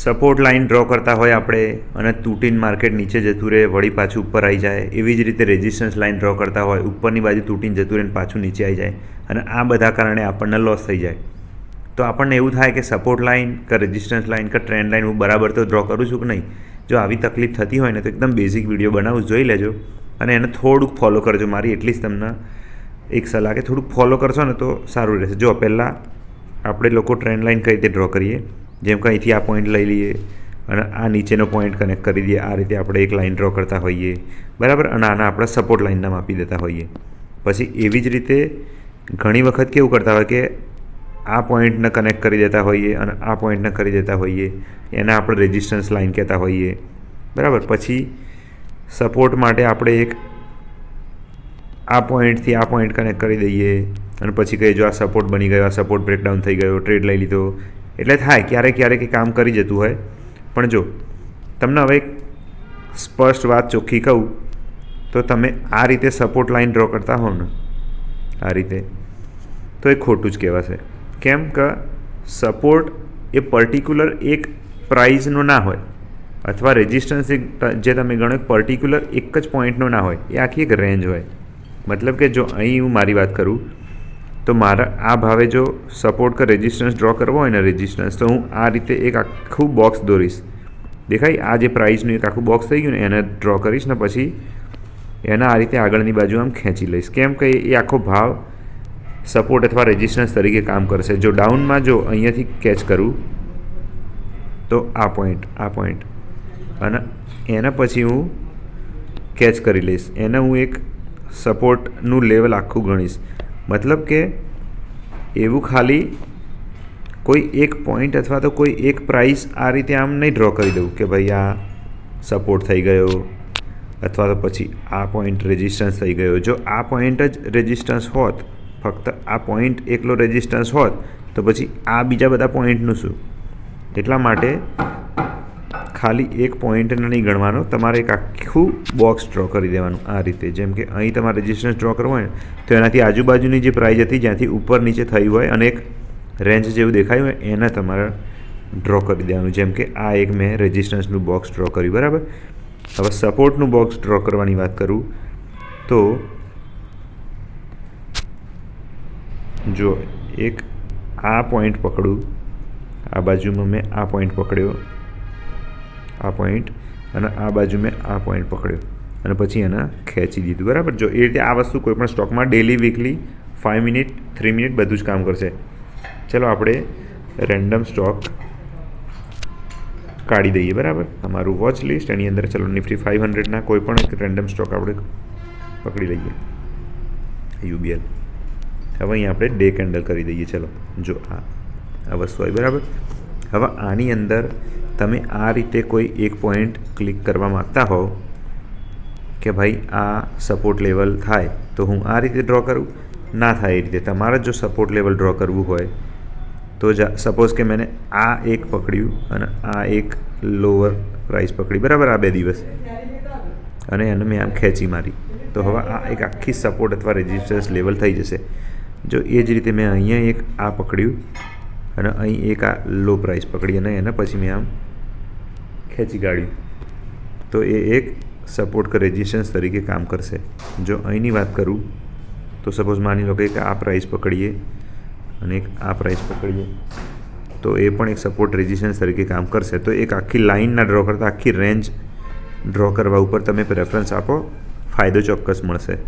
Support line draw કરતા હોય આપણે અને તૂટીને માર્કેટ નીચે જતું રહે, વળી પાછું ઉપર આવી જાય. એવી જ રીતે રેઝિસ્ટન્સ લાઇન ડ્રો કરતા હોય, ઉપરની બાજુ તૂટીને જતું રહે ને પાછું નીચે આવી જાય, અને આ બધા કારણે આપણને લોસ થઈ જાય. તો આપણને એવું થાય કે સપોર્ટ લાઇન કે રેઝિસ્ટન્સ લાઇન કે ટ્રેન્ડ લાઇન હું બરાબર તો ડ્રો કરું છું કે નહીં. જો આવી તકલીફ થતી હોય ને તો એકદમ બેઝિક વિડીયો બનાવું, જોઈ લેજો અને એને થોડુંક ફોલો કરજો. મારી એટલી જ તમને એક સલાહ કે થોડુંક ફોલો કરશો ને તો સારું રહેશે. જો પહેલાં આપણે લોકો ટ્રેન્ડ લાઇન કઈ રીતે ડ્રો કરીએ, જેમ કે અહીંથી આ પોઈન્ટ લઈ લઈએ અને આ નીચેનો પોઈન્ટ કનેક્ટ કરી દઈએ. આ રીતે આપણે એક લાઇન ડ્રો કરતા હોઈએ, બરાબર, અને આના આપણે સપોર્ટ લાઇનના માપી દેતા હોઈએ. પછી એવી જ રીતે ઘણી વખત કેવું કરતા હોય કે આ પોઈન્ટને કનેક્ટ કરી દેતા હોઈએ અને આ પોઈન્ટને કરી દેતા હોઈએ, એને આપણે રેઝિસ્ટન્સ લાઇન કહેતા હોઈએ, બરાબર. પછી સપોર્ટ માટે આપણે એક આ પોઈન્ટથી આ પોઈન્ટ કનેક્ટ કરી દઈએ અને પછી કહીએ જો આ સપોર્ટ બની ગયો, આ સપોર્ટ બ્રેકડાઉન થઈ ગયો, ટ્રેડ લઈ લીધો. એટલે થાય ક્યારેક ક્યારેક એ કામ કરી જતું હોય. પણ જો તમને હવે એક સ્પષ્ટ વાત ચોખ્ખી કહું તો તમે આ રીતે સપોર્ટ લાઇન ડ્રો કરતા હોવ ને આ રીતે, તો એ ખોટું જ કહેવાશે. કેમ કે સપોર્ટ એ પર્ટિક્યુલર એક પ્રાઇઝનો ના હોય, અથવા રેઝિસ્ટન્સ જે તમે ગણો પર્ટિક્યુલર એક જ પોઈન્ટનો ના હોય, એ આખી એક રેન્જ હોય. મતલબ કે જો અહીં હું મારી વાત કરું તો મારા આ ભાવે જો સપોર્ટ કે રેઝિસ્ટન્સ ડ્રો કરવો હોય ને રેઝિસ્ટન્સ, તો હું આ રીતે એક આખું બોક્સ દોરીશ. દેખાય આ જે પ્રાઇઝનું એક આખું બોક્સ થઈ ગયું ને એને ડ્રો કરીશ ને પછી એના આ રીતે આગળની બાજુ આમ ખેંચી લઈશ. કેમ કે એ આખો ભાવ સપોર્ટ અથવા રેઝિસ્ટન્સ તરીકે કામ કરશે. જો ડાઉનમાં જો અહીંયાથી કેચ કરું તો આ પોઈન્ટ અને એના પછી હું કેચ કરી લઈશ. એને હું એક સપોર્ટનું લેવલ આખું ગણીશ. મતલબ કે એવું ખાલી કોઈ એક પોઈન્ટ અથવા તો કોઈ એક પ્રાઇસ આ રીતે આમ નહીં ડ્રો કરી દઉં કે ભાઈ આ સપોર્ટ થઈ ગયો અથવા તો પછી આ પોઈન્ટ રેઝિસ્ટન્સ થઈ ગયો. જો આ પોઈન્ટ જ રેઝિસ્ટન્સ હોત, ફક્ત આ પોઈન્ટ એકલો રેઝિસ્ટન્સ હોત, તો પછી આ બીજા બધા પોઈન્ટનું શું? એટલા માટે ખાલી એક પોઈન્ટને નહીં ગણવાનો, તમારે એક આખું બોક્સ ડ્રો કરી દેવાનું આ રીતે. જેમ કે અહીં તમારે રેઝિસ્ટન્સ ડ્રો કરવો હોય ને તો એનાથી આજુબાજુની જે પ્રાઇઝ હતી જ્યાંથી ઉપર નીચે થયું હોય અને એક રેન્જ જેવું દેખાયું હોય એને તમારે ડ્રો કરી દેવાનું. જેમ કે આ એક મેં રેઝિસ્ટન્સનું બોક્સ ડ્રો કર્યું, બરાબર. હવે સપોર્ટનું બોક્સ ડ્રો કરવાની વાત કરું તો જો એક આ પોઈન્ટ પકડું, આ બાજુમાં મેં આ પોઈન્ટ પકડ્યો, આ પોઈન્ટ, અને આ બાજુ મેં આ પોઈન્ટ પકડ્યો અને પછી એને ખેંચી દીધું, બરાબર. જો એ રીતે આ વસ્તુ કોઈપણ સ્ટોકમાં ડેલી, વીકલી, 5 મિનિટ, 3 મિનિટ બધું જ કામ કરશે. ચલો આપણે રેન્ડમ સ્ટોક કાઢી દઈએ, બરાબર. અમારું વોચ લિસ્ટ એની અંદર ચલો નિફ્ટી 500ના કોઈ પણ એક રેન્ડમ સ્ટોક આપણે પકડી લઈએ, યુબીએલ. હવે અહીં આપણે ડે કેન્ડલ કરી દઈએ. ચલો જો આ વસ્તુ આવી, બરાબર. હવે આની અંદર તમે આ રીતે કોઈ એક પોઈન્ટ ક્લિક કરવા માગતા હોવ કે ભાઈ આ સપોર્ટ લેવલ થાય તો હું આ રીતે ડ્રો કરું, ના થાય એ રીતે તમારે જો સપોર્ટ લેવલ ડ્રો કરવું હોય તો સપોઝ કે મેં આ એક પકડ્યું અને આ એક લોઅર પ્રાઇસ પકડી, બરાબર, આ 2 દિવસ, અને એને મેં આમ ખેંચી મારી, તો હવે આ એક આખી સપોર્ટ અથવા રેઝિસ્ટન્સ લેવલ થઈ જશે. જો એ જ રીતે મેં અહીંયા એક આ પકડ્યું અને અહીં એક આ લો પ્રાઇસ પકડી અને એને પછી મેં આમ ખેંચી કાઢ્યું, તો એ એક સપોર્ટ કે રેઝિસ્ટન્સ તરીકે કામ કરશે. જો અહીંની વાત કરું તો સપોઝ માની લો કે આ પ્રાઇસ પકડીએ અને એક આ પ્રાઇસ પકડીએ, તો એ પણ એક સપોર્ટ રેઝિસ્ટન્સ તરીકે કામ કરશે. તો એક આખી લાઇનના ડ્રો કરતાં આખી રેન્જ ડ્રો કરવા ઉપર તમે પ્રેફરન્સ આપો, ફાયદો ચોક્કસ મળશે.